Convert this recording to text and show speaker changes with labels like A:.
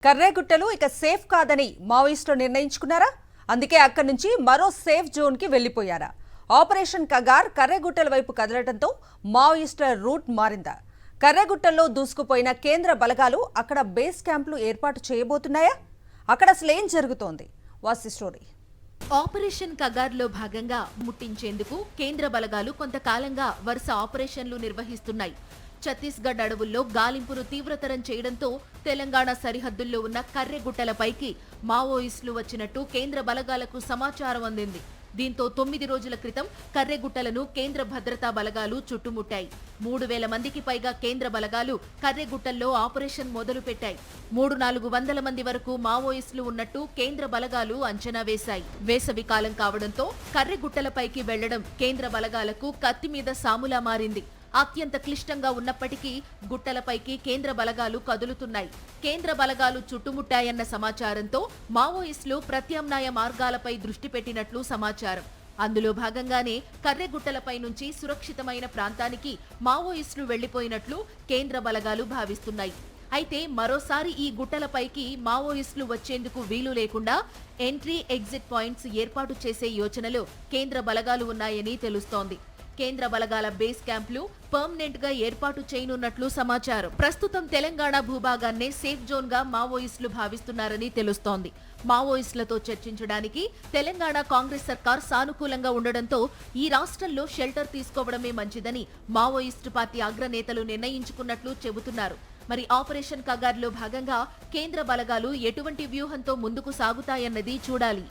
A: కర్రేగుట్టలు ఇక సేఫ్ కాదని మావోయిస్టులు నిర్ణయించుకున్నారా? అందుకే అక్కడి నుంచి మరో సేఫ్ జోన్ కి వెళ్లిపోయారా? ఆపరేషన్ కగార్ కర్రేగుట్టల వైపు కదలడంతో మావోయిస్టుల రూట్ మారిందా? కర్రేగుట్టల్లో దూసుకుపోయిన కేంద్ర బలగాలు అక్కడ బేస్ క్యాంపులు ఏర్పాటు చేయబోతున్నాయా? అక్కడ అసలు ఏం జరుగుతోంది? వాసి స్టోరీ.
B: ఆపరేషన్ కగార్లో భాగంగా ముట్టించేందుకు కేంద్ర బలగాలు కొంతకాలంగా వరుస ఆపరేషన్లు నిర్వహిస్తున్నాయి. ఛత్తీస్గఢ్ అడవుల్లో గాలింపును తీవ్రతరం చేయడంతో తెలంగాణ సరిహద్దుల్లో ఉన్న కర్రెగుట్టలపైకి మావోయిస్టులు వచ్చినట్టు కేంద్ర బలగాలకు సమాచారం అందింది. దీంతో 9 రోజుల క్రితం కర్రెగుట్టలను కేంద్ర భద్రతా బలగాలు చుట్టుముట్టాయి. 3000 మందికి పైగా కేంద్ర బలగాలు కర్రెగుట్టల్లో ఆపరేషన్ మొదలుపెట్టాయి. 300-400 మంది వరకు మావోయిస్టులు ఉన్నట్టు కేంద్ర బలగాలు అంచనా వేశాయి. వేసవి కాలం కావడంతో కర్రెగుట్టలపైకి వెళ్లడం కేంద్ర బలగాలకు కత్తి మీద సాములా మారింది. అత్యంత క్లిష్టంగా ఉన్నప్పటికీ గుట్టలపైకి కేంద్ర బలగాలు కదులుతున్నాయి. కేంద్ర బలగాలు చుట్టుముట్టాయన్న సమాచారంతో మావోయిస్టులు ప్రత్యామ్నాయ మార్గాలపై దృష్టి పెట్టినట్లు సమాచారం. అందులో భాగంగానే కర్రెగుట్టలపై నుంచి సురక్షితమైన ప్రాంతానికి మావోయిస్టులు వెళ్లిపోయినట్లు కేంద్ర బలగాలు భావిస్తున్నాయి. అయితే మరోసారి ఈ గుట్టలపైకి మావోయిస్టులు వచ్చేందుకు వీలు లేకుండా ఎంట్రీ ఎగ్జిట్ పాయింట్స్ ఏర్పాటు చేసే యోచనలో కేంద్ర బలగాలు ఉన్నాయని తెలుస్తోంది. కేంద్ర బలగాల బేస్ క్యాంపులు పర్మనెంట్ గా ఏర్పాటు చేయనున్నట్లు సమాచారం. ప్రస్తుతం తెలంగాణ భూభాగాన్నే సేఫ్ జోన్ గా మావోయిస్టులు భావిస్తున్నారని తెలుస్తోంది. మావోయిస్టులతో చర్చించడానికి తెలంగాణ కాంగ్రెస్ సర్కార్ సానుకూలంగా ఉండడంతో ఈ రాష్ట్రంలో షెల్టర్ తీసుకోవడమే మంచిదని మావోయిస్టు పార్టీ అగ్రనేతలు నిర్ణయించుకున్నట్లు చెబుతున్నారు. మరి ఆపరేషన్ కగార్లో భాగంగా కేంద్ర బలగాలు ఎటువంటి వ్యూహంతో ముందుకు సాగుతాయన్నది చూడాలి.